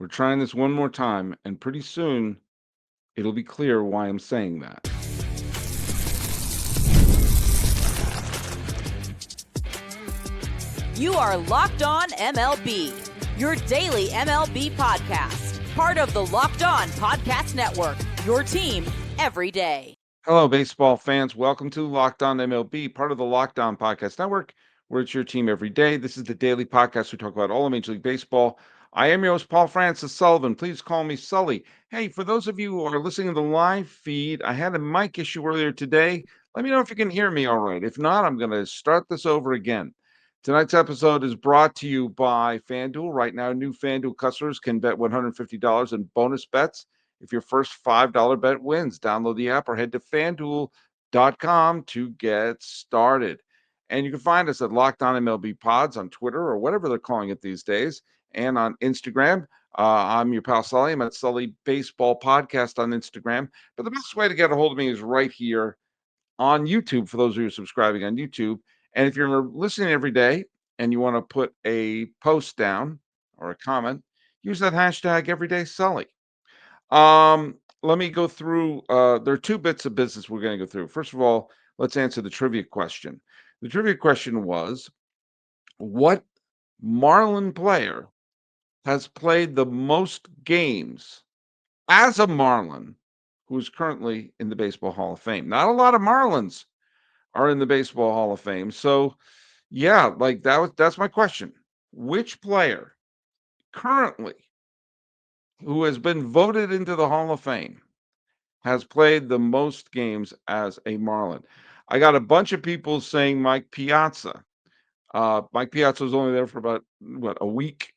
We're trying this one more time, and pretty soon it'll be clear why I'm saying that. You are Locked On MLB, your daily MLB podcast, part of the Locked On Podcast Network, your team every day. Hello, baseball fans. Welcome to Locked On MLB, part of the Locked On Podcast Network, where it's your team every day. This is the daily podcast. We talk about all of Major League Baseball. I am your host, Paul Francis Sullivan. Please call me Sully. Hey, for those of you who are listening to the live feed, I had a mic issue earlier today. Let me know if you can hear me all right. If not, I'm going to start this over again. Tonight's episode is brought to you by FanDuel. Right now, new FanDuel customers can bet $150 in bonus bets if your first $5 bet wins. Download the app or head to FanDuel.com to get started. And you can find us at Locked On MLB Pods on Twitter or whatever they're calling it these days, and on Instagram. I'm your pal Sully. I'm at Sully Baseball Podcast on Instagram. But the best way to get a hold of me is right here on YouTube, for those of you subscribing on YouTube. And if you're listening every day and you want to put a post down or a comment, use that hashtag EverydaySully. Let me go through. There are two bits of business we're going to go through. First of all, let's answer the trivia question. The trivia question was, what Marlin player has played the most games as a Marlin who is currently in the Baseball Hall of Fame? Not a lot of Marlins are in the Baseball Hall of Fame. So, yeah, like that's my question. Which player currently who has been voted into the Hall of Fame has played the most games as a Marlin? I got a bunch of people saying Mike Piazza. Mike Piazza was only there for about a week.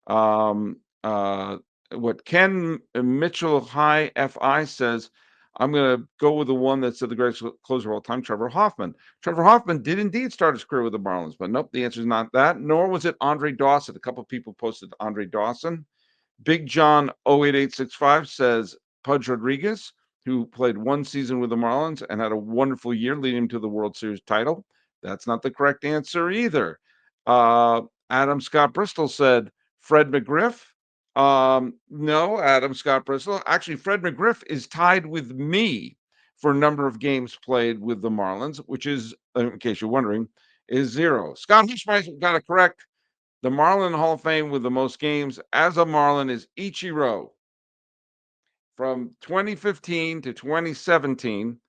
Um, uh, what Ken Mitchell High FI says, I'm going to go with the one that said the greatest closer of all time, Trevor Hoffman. Trevor Hoffman did indeed start his career with the Marlins, but nope, the answer is not that. Nor was it Andre Dawson. A couple of people posted Andre Dawson. Big John 08865 says Pudge Rodriguez, who played one season with the Marlins and had a wonderful year leading him to the World Series title. That's not the correct answer either. Adam Scott Bristol said Fred McGriff. No, Adam Scott Bristol. Actually, Fred McGriff is tied with me for a number of games played with the Marlins, which is, in case you're wondering, is 0. Scott Hushmeister got it correct. The Marlin Hall of Fame with the most games as a Marlin is Ichiro. From 2015 to 2017,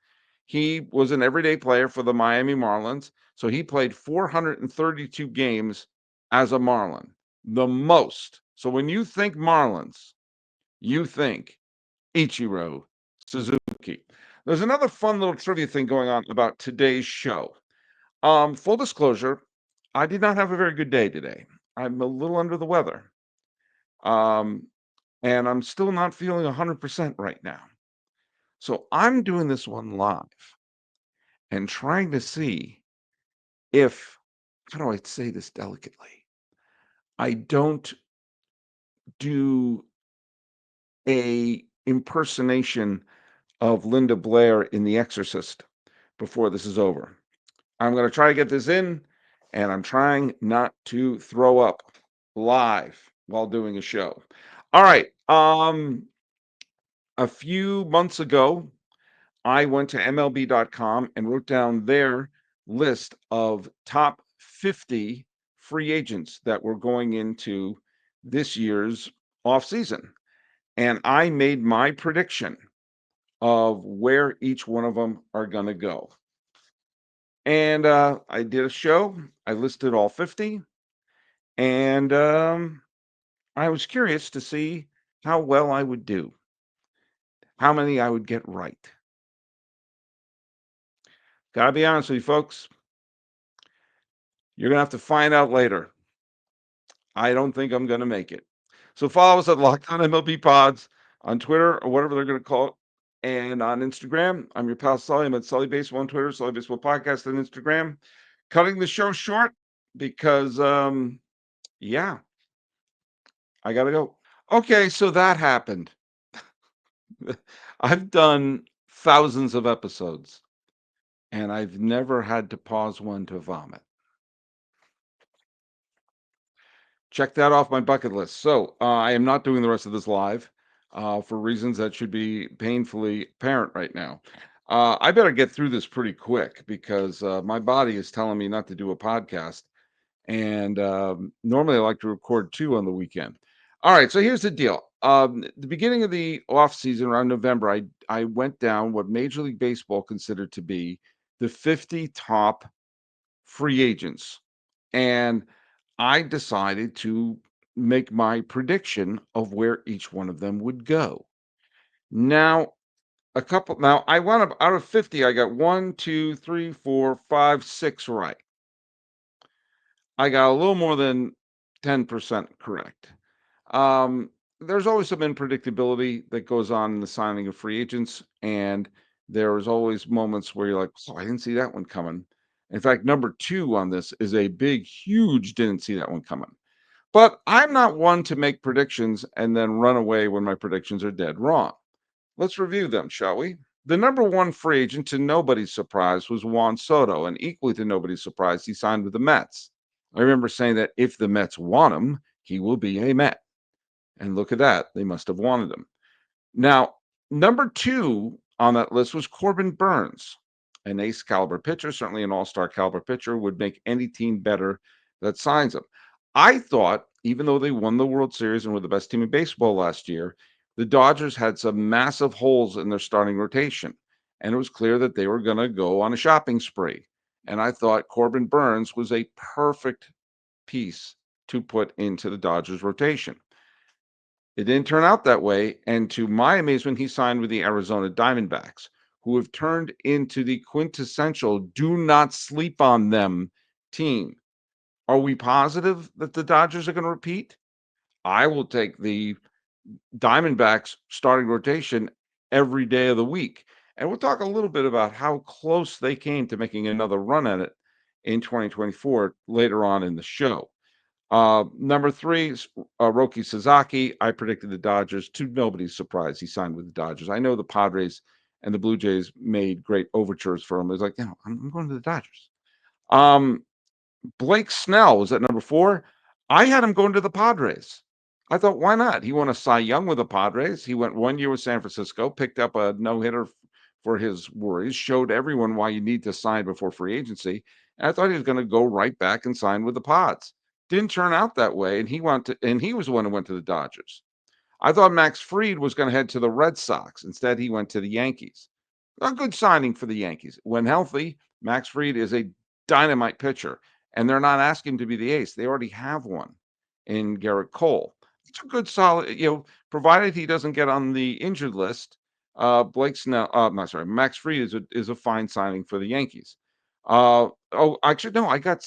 he was an everyday player for the Miami Marlins. So he played 432 games as a Marlin, the most. So when you think Marlins, you think Ichiro Suzuki. There's another fun little trivia thing going on about today's show. Full disclosure, I did not have a very good day today. I'm a little under the weather. And I'm still not feeling 100% right now. So I'm doing this one live and trying to see if, how do I say this delicately? I don't do a impersonation of Linda Blair in The Exorcist before this is over. I'm going to try to get this in, and I'm trying not to throw up live while doing a show. All right. A few months ago, I went to MLB.com and wrote down their list of top 50 free agents that were going into this year's offseason. And I made my prediction of where each one of them are going to go. And I did a show. I listed all 50. And I was curious to see how well I would do, how many I would get right. Gotta be honest with you, folks. You're gonna have to find out later. I don't think I'm gonna make it. So follow us at Locked On MLB Pods on Twitter or whatever they're gonna call it, and on Instagram. I'm your pal Sully. I'm at Sully Baseball on Twitter, Sully Baseball Podcast on Instagram. Cutting the show short because yeah, I gotta go. Okay, so that happened. I've done thousands of episodes, and I've never had to pause one to vomit. Check that off my bucket list. So I am not doing the rest of this live for reasons that should be painfully apparent right now. I better get through this pretty quick because my body is telling me not to do a podcast. And normally I like to record two on the weekend. All right, so here's the deal. The beginning of the off season around November, I went down what Major League Baseball considered to be the 50 top free agents, and I decided to make my prediction of where each one of them would go. Now, now I wound up out of 50, I got one, two, three, four, five, six right. I got a little more than 10% correct. Um, there's always some unpredictability that goes on in the signing of free agents, and there's always moments where you're like, "Oh, I didn't see that one coming." In fact, number two on this is a big, huge didn't see that one coming. But I'm not one to make predictions and then run away when my predictions are dead wrong. Let's review them, shall we? The number one free agent, to nobody's surprise, was Juan Soto, and equally to nobody's surprise, he signed with the Mets. I remember saying that if the Mets want him, he will be a Met. And look at that. They must have wanted him. Now, number two on that list was Corbin Burns, an ace caliber pitcher, certainly an all-star caliber pitcher, would make any team better that signs him. I thought, even though they won the World Series and were the best team in baseball last year, the Dodgers had some massive holes in their starting rotation. And it was clear that they were going to go on a shopping spree. And I thought Corbin Burns was a perfect piece to put into the Dodgers rotation. It didn't turn out that way, and to my amazement, he signed with the Arizona Diamondbacks, who have turned into the quintessential "do not sleep on them" team. Are we positive that the Dodgers are going to repeat? I will take the Diamondbacks starting rotation every day of the week. And we'll talk a little bit about how close they came to making another run at it in 2024 later on in the show. Number three, Roki Sasaki. I predicted the Dodgers, to nobody's surprise. He signed with the Dodgers. I know the Padres and the Blue Jays made great overtures for him. It was like, I'm going to the Dodgers. Um, Blake Snell was at number four. I had him going to the Padres. I thought, why not? He won a Cy Young with the Padres. He went 1 year with San Francisco, picked up a no-hitter for his worries, showed everyone why you need to sign before free agency. And I thought he was going to go right back and sign with the Pods. Didn't turn out that way, and he was the one who went to the Dodgers. I thought Max Fried was going to head to the Red Sox. Instead, he went to the Yankees. A good signing for the Yankees. When healthy, Max Fried is a dynamite pitcher, and they're not asking him to be the ace. They already have one in Garrett Cole. It's a good, solid, provided he doesn't get on the injured list. Max Fried is a fine signing for the Yankees. Actually, no, I got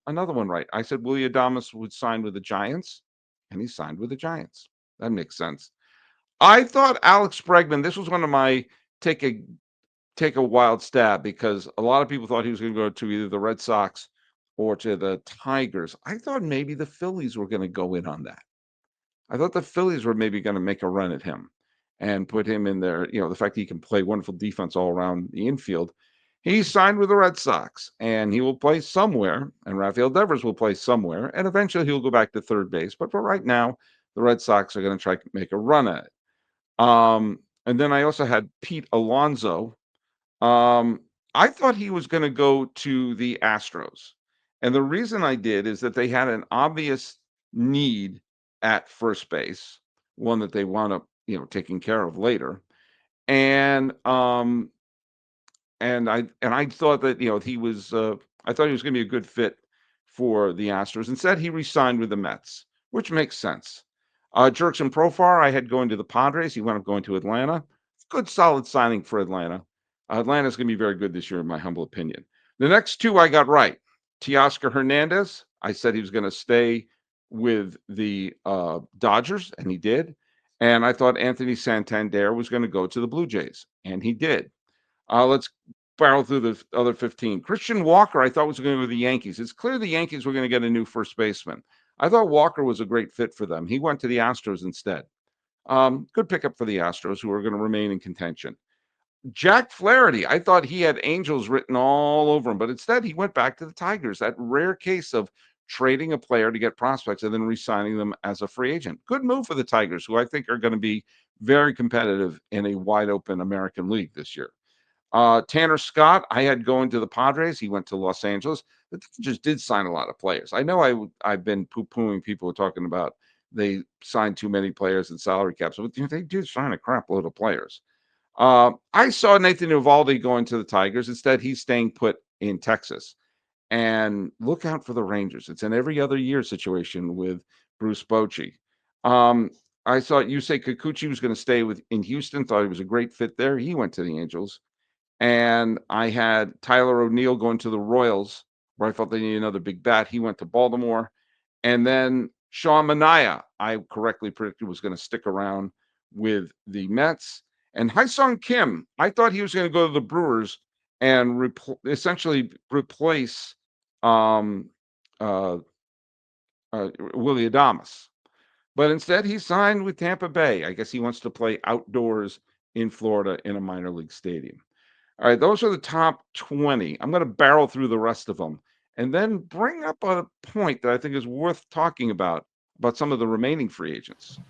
another one right. I said Willie Adames would sign with the Giants, and he signed with the Giants. That makes sense. I thought Alex Bregman. This was one of my take a take a wild stab because a lot of people thought he was going to go to either the Red Sox or to the Tigers. I thought maybe the Phillies were going to go in on that. I thought the Phillies were maybe going to make a run at him and put him in there. The fact that he can play wonderful defense all around the infield. He signed with the Red Sox, and he will play somewhere, and Rafael Devers will play somewhere, and eventually he'll go back to third base. But for right now, the Red Sox are going to try to make a run at it. And then I also had Pete Alonso. I thought he was going to go to the Astros. And the reason I did is that they had an obvious need at first base, one that they wound up, taking care of later. And I thought that he was I thought he was going to be a good fit for the Astros. Instead, he re-signed with the Mets, which makes sense. Jurickson Profar, I had going to the Padres. He wound up going to Atlanta. Good, solid signing for Atlanta. Atlanta's going to be very good this year, in my humble opinion. The next two I got right. Teoscar Hernandez, I said he was going to stay with the Dodgers, and he did. And I thought Anthony Santander was going to go to the Blue Jays, and he did. Let's barrel through the other 15. Christian Walker, I thought was going to go to the Yankees. It's clear the Yankees were going to get a new first baseman. I thought Walker was a great fit for them. He went to the Astros instead. Good pickup for the Astros, who are going to remain in contention. Jack Flaherty, I thought he had Angels written all over him, but instead he went back to the Tigers. That rare case of trading a player to get prospects and then re-signing them as a free agent. Good move for the Tigers, who I think are going to be very competitive in a wide open American League this year. Tanner Scott, I had going to the Padres. He went to Los Angeles. The Dodgers did sign a lot of players. I know I've been poo-pooing people talking about they signed too many players and salary caps, but they did sign a crap load of players. I saw Nathan Eovaldi going to the Tigers. Instead, he's staying put in Texas. And look out for the Rangers. It's an every other year situation with Bruce Bochy. I saw you say Kikuchi was going to stay in Houston. Thought he was a great fit there. He went to the Angels. And I had Tyler O'Neill going to the Royals, where I felt they needed another big bat. He went to Baltimore. And then Sean Manaea, I correctly predicted was going to stick around with the Mets. And Hyesung Kim, I thought he was going to go to the Brewers and essentially replace Willie Adames. But instead, he signed with Tampa Bay. I guess he wants to play outdoors in Florida in a minor league stadium. All right, those are the top 20. I'm going to barrel through the rest of them and then bring up a point that I think is worth talking about some of the remaining free agents.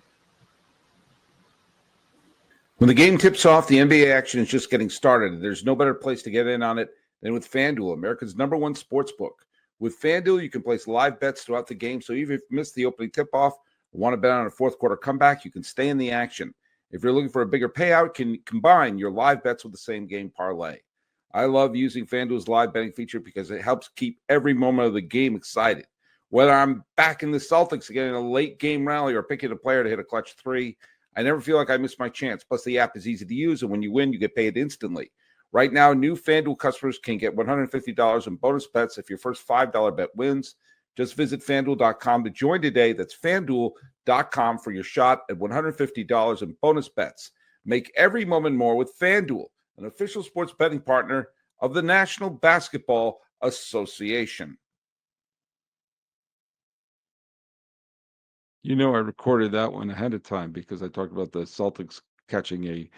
When the game tips off, the NBA action is just getting started. There's no better place to get in on it than with FanDuel, America's #1 sports book. With FanDuel, you can place live bets throughout the game, so even if you missed the opening tip-off or want to bet on a fourth quarter comeback, you can stay in the action. If you're looking for a bigger payout, can combine your live bets with the same game parlay. I love using FanDuel's live betting feature because it helps keep every moment of the game excited. Whether I'm backing the Celtics again in a late game rally or picking a player to hit a clutch three, I never feel like I missed my chance. Plus, the app is easy to use, and when you win, you get paid instantly. Right now, new FanDuel customers can get $150 in bonus bets if your first $5 bet wins. Just visit FanDuel.com to join today. That's FanDuel.com for your shot at $150 in bonus bets. Make every moment more with FanDuel, an official sports betting partner of the National Basketball Association. You know, I recorded that one ahead of time because I talked about the Celtics catching a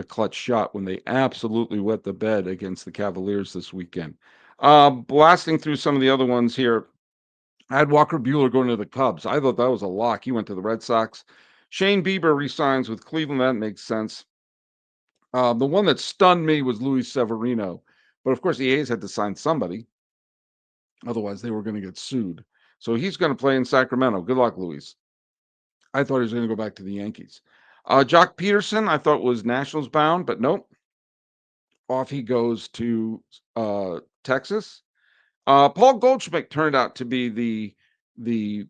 clutch shot when they absolutely wet the bed against the Cavaliers this weekend. Blasting through some of the other ones here. I had Walker Buehler going to the Cubs. I thought that was a lock. He went to the Red Sox. Shane Bieber resigns with Cleveland. That makes sense. The one that stunned me was Luis Severino. But, of course, the A's had to sign somebody. Otherwise, they were going to get sued. So he's going to play in Sacramento. Good luck, Luis. I thought he was going to go back to the Yankees. Jock Peterson, I thought was Nationals bound, but nope. Off he goes to Texas. Paul Goldschmidt turned out to be the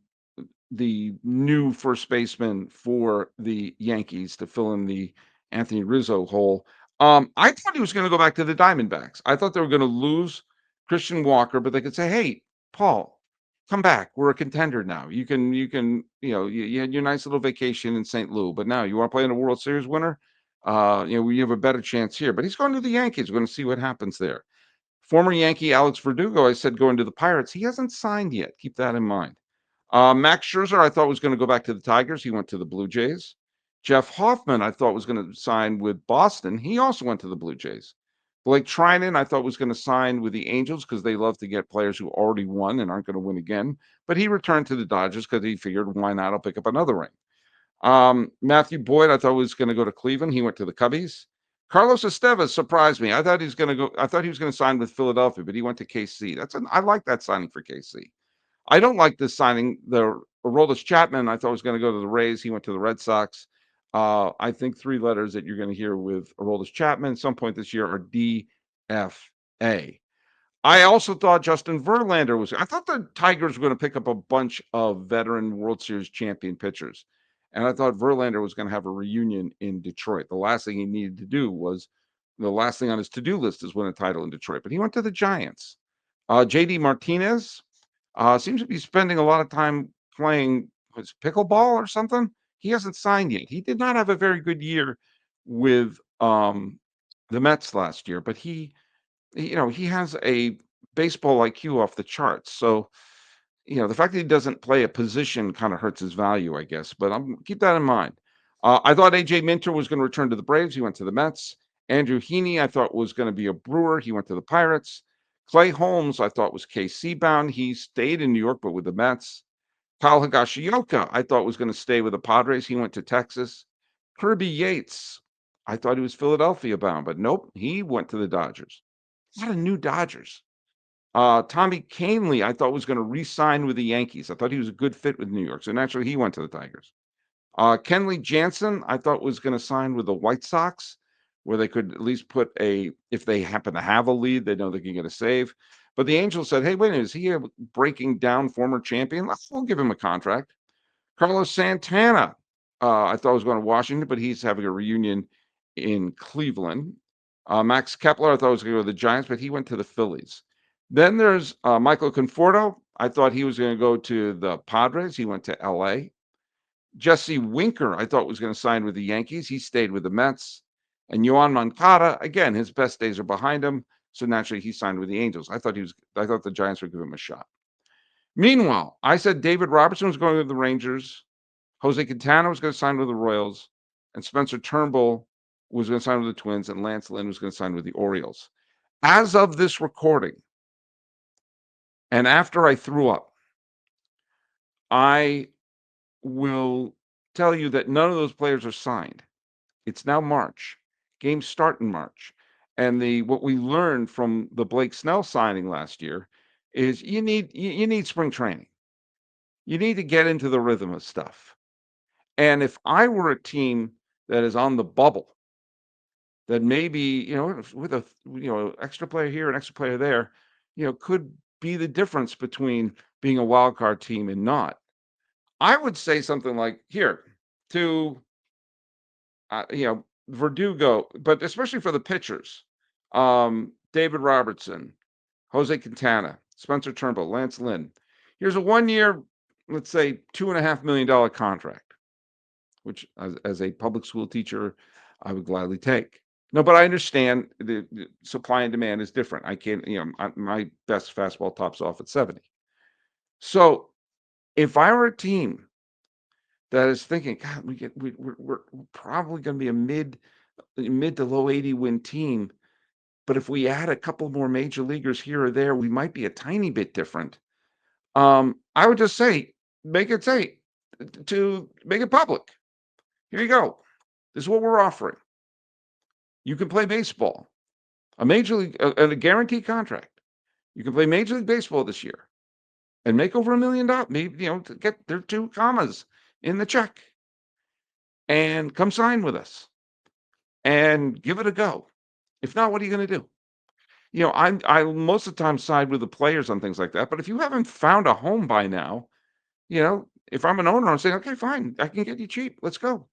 new first baseman for the Yankees to fill in the Anthony Rizzo hole. I thought he was going to go back to the Diamondbacks. I thought they were going to lose Christian Walker, but they could say, "Hey, Paul, come back. We're a contender now. You had your nice little vacation in St. Louis, but now you want to play in a World Series winner. We have a better chance here." But he's going to the Yankees. We're going to see what happens there. Former Yankee Alex Verdugo, I said going to the Pirates. He hasn't signed yet. Keep that in mind. Max Scherzer, I thought was going to go back to the Tigers. He went to the Blue Jays. Jeff Hoffman, I thought was going to sign with Boston. He also went to the Blue Jays. Blake Trinan, I thought was going to sign with the Angels because they love to get players who already won and aren't going to win again. But he returned to the Dodgers because he figured, why not? I'll pick up another ring. Matthew Boyd, I thought was going to go to Cleveland. He went to the Cubbies. Carlos Estevez surprised me. I thought he was going to sign with Philadelphia, but he went to KC. I like that signing for KC. I don't like this signing. The Aroldis Chapman, I thought was going to go to the Rays. He went to the Red Sox. I think three letters that you're going to hear with Aroldis Chapman at some point this year are DFA. I also thought Justin Verlander I thought the Tigers were going to pick up a bunch of veteran World Series champion pitchers. And I thought Verlander was going to have a reunion in Detroit. The last thing he needed to do the last thing on his to-do list is win a title in Detroit. But he went to the Giants. JD Martinez seems to be spending a lot of time playing pickleball or something. He hasn't signed yet. He did not have a very good year with the Mets last year, but he has a baseball IQ off the charts. So, the fact that he doesn't play a position kind of hurts his value, I guess. But keep that in mind. I thought AJ Minter was going to return to the Braves. He went to the Mets. Andrew Heaney, I thought was going to be a Brewer. He went to the Pirates. Clay Holmes, I thought was KC bound. He stayed in New York, but with the Mets. Kyle Higashioka, I thought was going to stay with the Padres. He went to Texas. Kirby Yates, I thought he was Philadelphia bound, but nope, he went to the Dodgers. A lot of new Dodgers. Tommy Kahnle, I thought was going to re-sign with the Yankees. I thought he was a good fit with New York, so naturally he went to the Tigers. Kenley Jansen, I thought was going to sign with the White Sox, where they could at least put if they happen to have a lead, they know they can get a save. But the Angels said, hey, wait a minute, is he a breaking down former champion? We'll give him a contract. Carlos Santana, I thought was going to Washington, but he's having a reunion in Cleveland. Max Kepler, I thought was going to go to the Giants, but he went to the Phillies. Then there's Michael Conforto. I thought he was going to go to the Padres. He went to LA. Jesse Winker, I thought was going to sign with the Yankees. He stayed with the Mets. And Yohan Moncada, again, his best days are behind him. So naturally, he signed with the Angels. I thought the Giants would give him a shot. Meanwhile, I said David Robertson was going to the Rangers. Jose Quintana was going to sign with the Royals. And Spencer Turnbull was going to sign with the Twins. And Lance Lynn was going to sign with the Orioles. As of this recording, and after I threw up, I will tell you that none of those players are signed. It's now March. Games start in March. And what we learned from the Blake Snell signing last year is you need spring training. You need to get into the rhythm of stuff. And if I were a team that is on the bubble, that maybe, with a extra player here, an extra player there, could be the difference between being a wild card team and not. I would say something like, here, to Verdugo, but especially for the pitchers, David Robertson, Jose Quintana, Spencer Turnbull, Lance Lynn. Here's a 1-year, let's say $2.5 million contract, which as a public school teacher, I would gladly take. No, but I understand the supply and demand is different. I can't, my best fastball tops off at 70. So if I were a team that is thinking, God, we're probably going to be a mid to low 80 win team, but if we add a couple more major leaguers here or there, we might be a tiny bit different. I would just say, make it public. Here you go. This is what we're offering. You can play baseball, a major league, and a guaranteed contract. You can play Major League Baseball this year and make over $1 million. Maybe, to get their 2 commas in the check, and come sign with us and give it a go. If not, what are you going to do? I most of the time side with the players on things like that. But if you haven't found a home by now, if I'm an owner, I'm saying, okay, fine, I can get you cheap. Let's go.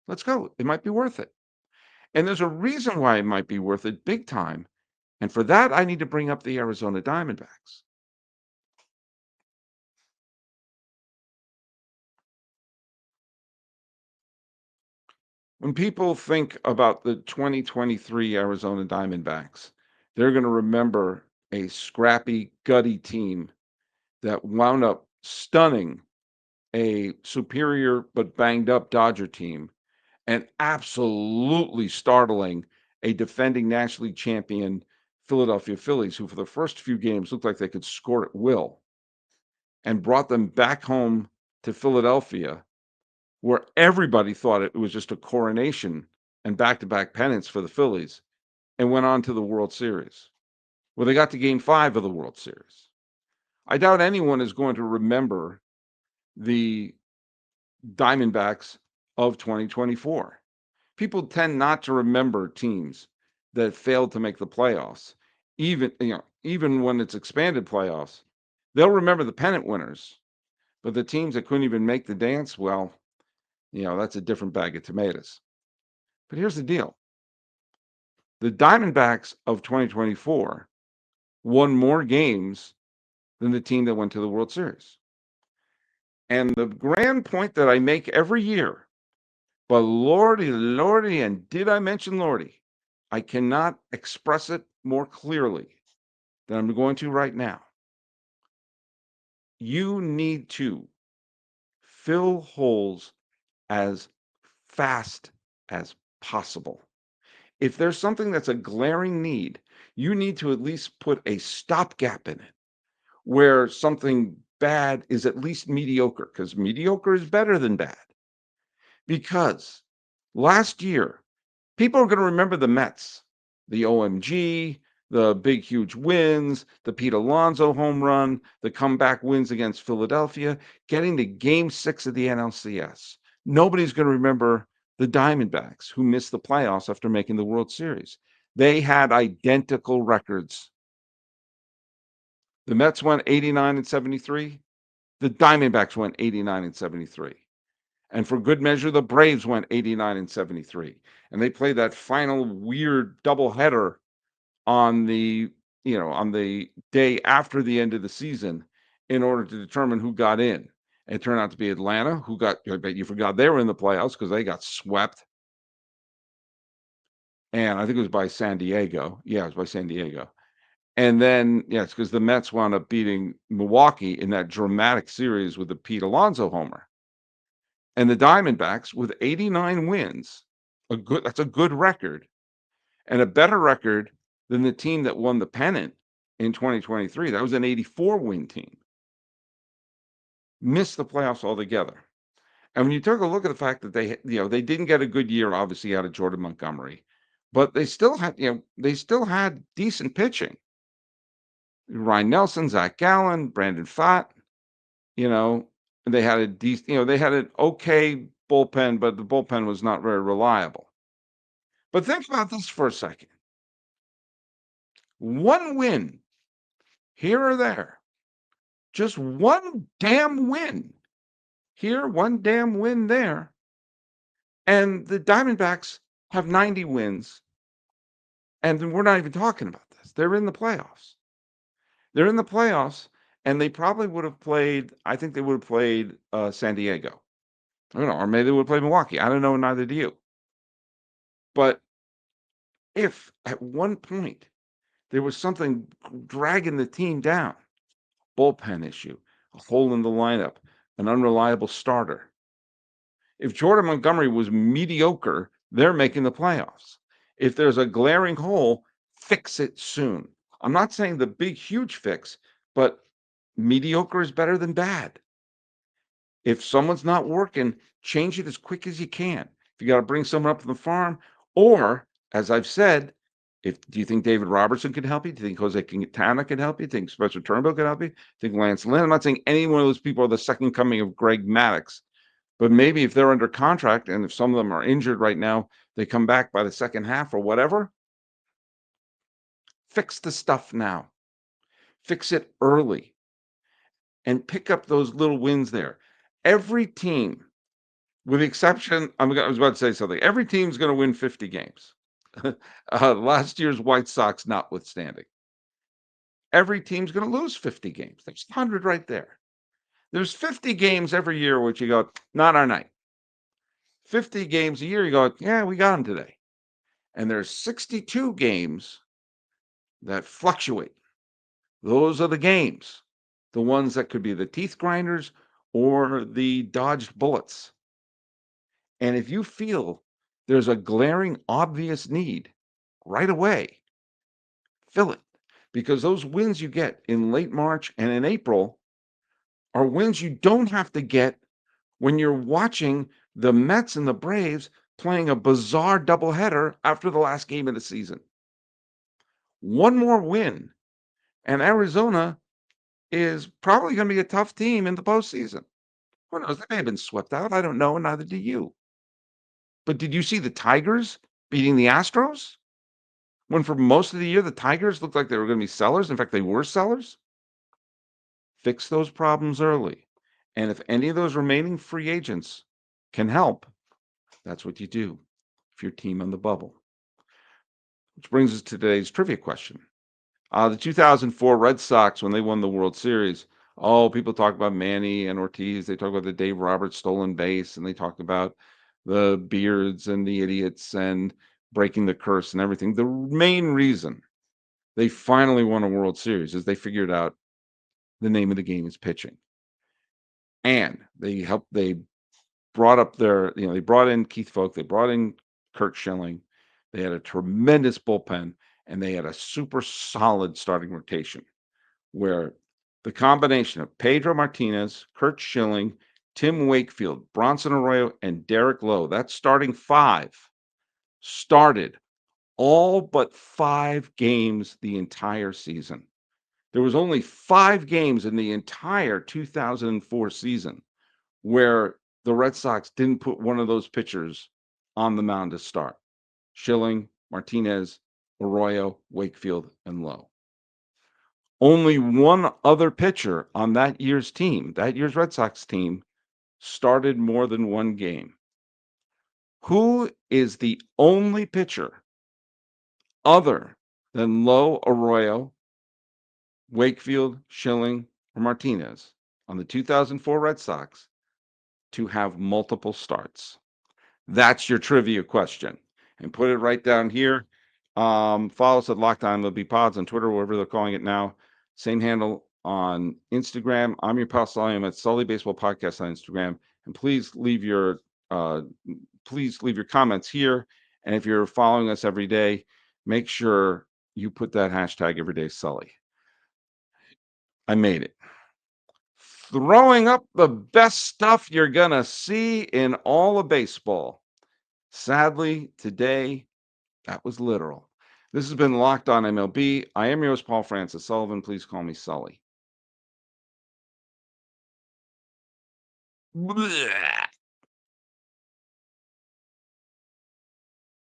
It might be worth it. And there's a reason why it might be worth it big time. And for that, I need to bring up the Arizona Diamondbacks. When people think about the 2023 Arizona Diamondbacks, they're going to remember a scrappy, gutty team that wound up stunning a superior but banged up Dodger team and absolutely startling a defending National League champion Philadelphia Phillies, who for the first few games looked like they could score at will, and brought them back home to Philadelphia, where everybody thought it was just a coronation and back-to-back pennants for the Phillies, and went on to the World Series. Well, they got to Game 5 of the World Series. I doubt anyone is going to remember the Diamondbacks of 2024. People tend not to remember teams that failed to make the playoffs, even when it's expanded playoffs. They'll remember the pennant winners, but the teams that couldn't even make the dance, well, that's a different bag of tomatoes. But here's the deal. The Diamondbacks of 2024 won more games than the team that went to the World Series. And the grand point that I make every year, but Lordy, and did I mention Lordy? I cannot express it more clearly than I'm going to right now. You need to fill holes as fast as possible. If there's something that's a glaring need, You need to at least put a stopgap in it where something bad is at least mediocre, because mediocre is better than bad. Because last year, people are going to remember the Mets, the OMG, the big, huge wins, the Pete Alonso home run, the comeback wins against Philadelphia, getting to game 6 of the NLCS. Nobody's going to remember the Diamondbacks, who missed the playoffs after making the World Series. They had identical records. The Mets went 89 and 73. The Diamondbacks went 89 and 73. And for good measure, the Braves went 89 and 73. And they played that final weird doubleheader on on the day after the end of the season in order to determine who got in. And it turned out to be Atlanta, who got, I bet you forgot they were in the playoffs because they got swept. And I think it was by San Diego. Yeah, it was by San Diego. And then, yes, because the Mets wound up beating Milwaukee in that dramatic series with the Pete Alonso homer. And the Diamondbacks with 89 wins, that's a good record, and a better record than the team that won the pennant in 2023. That was an 84-win team. Missed the playoffs altogether. And when you took a look at the fact that they didn't get a good year, obviously, out of Jordan Montgomery, but they still had decent pitching. Ryan Nelson, Zach Gallen, Brandon Pfaadt, you know, they had a decent, they had an okay bullpen, but the bullpen was not very reliable. But think about this for a second. One win here or there, just one damn win here, one damn win there. And the Diamondbacks have 90 wins. And we're not even talking about this. They're in the playoffs. They're in the playoffs, and they probably would have played, I think they would have played San Diego. I don't know, or maybe they would have played Milwaukee. I don't know, neither do you. But if at one point there was something dragging the team down, bullpen issue, a hole in the lineup, an unreliable starter. If Jordan Montgomery was mediocre, they're making the playoffs. If there's a glaring hole, fix it soon. I'm not saying the big, huge fix, but mediocre is better than bad. If someone's not working, change it as quick as you can. If you got to bring someone up from the farm, or as I've said, do you think David Robertson could help you? Do you think Jose Quintana could help you? Do you think Spencer Turnbull could help you? Do you think Lance Lynn? I'm not saying any one of those people are the second coming of Greg Maddux, but maybe if they're under contract and if some of them are injured right now, they come back by the second half or whatever. Fix the stuff now. Fix it early and pick up those little wins there. Every team, with the exception, I was about to say something. Every team's going to win 50 games. Last year's White Sox notwithstanding. Every team's going to lose 50 games. There's 100 right there. There's 50 games every year which you go, not our night. 50 games a year, you go, yeah, we got them today. And there's 62 games that fluctuate. Those are the games, the ones that could be the teeth grinders or the dodged bullets. And if you feel there's a glaring, obvious need right away, fill it. Because those wins you get in late March and in April are wins you don't have to get when you're watching the Mets and the Braves playing a bizarre doubleheader after the last game of the season. One more win, and Arizona is probably going to be a tough team in the postseason. Who knows? They may have been swept out. I don't know, and neither do you. But did you see the Tigers beating the Astros? When for most of the year, the Tigers looked like they were going to be sellers. In fact, they were sellers. Fix those problems early. And if any of those remaining free agents can help, that's what you do if you're team on the bubble. Which brings us to today's trivia question. The 2004 Red Sox, when they won the World Series, people talk about Manny and Ortiz. They talk about the Dave Roberts stolen base, and they talk about the Beards and the idiots and breaking the curse and everything. The main reason they finally won a World Series is they figured out the name of the game is pitching. And they brought up they brought in Keith Folk, they brought in Kurt Schilling. They had a tremendous bullpen, and they had a super solid starting rotation where the combination of Pedro Martinez, Kurt Schilling, Tim Wakefield, Bronson Arroyo, and Derek Lowe, that starting five, started all but 5 games the entire season. There was only 5 games in the entire 2004 season where the Red Sox didn't put one of those pitchers on the mound to start. Schilling, Martinez, Arroyo, Wakefield, and Lowe. Only one other pitcher on that year's team, that year's Red Sox team, started more than 1 game. Who is the only pitcher other than Lowe, Arroyo, Wakefield, Schilling, or Martinez on the 2004 Red Sox to have multiple starts? That's your trivia question. And put it right down here. Follow us at Locked On MLB Pods on Twitter, wherever they're calling it now. Same handle on Instagram. I'm your pal Sully. I'm at Sully Baseball Podcast on Instagram. And please leave your comments here. And if you're following us every day, make sure you put that hashtag everyday Sully. I made it. Throwing up the best stuff you're gonna see in all of baseball. Sadly, today, that was literal. This has been Locked On MLB. I am your host, Paul Francis Sullivan. Please call me Sully. Blech.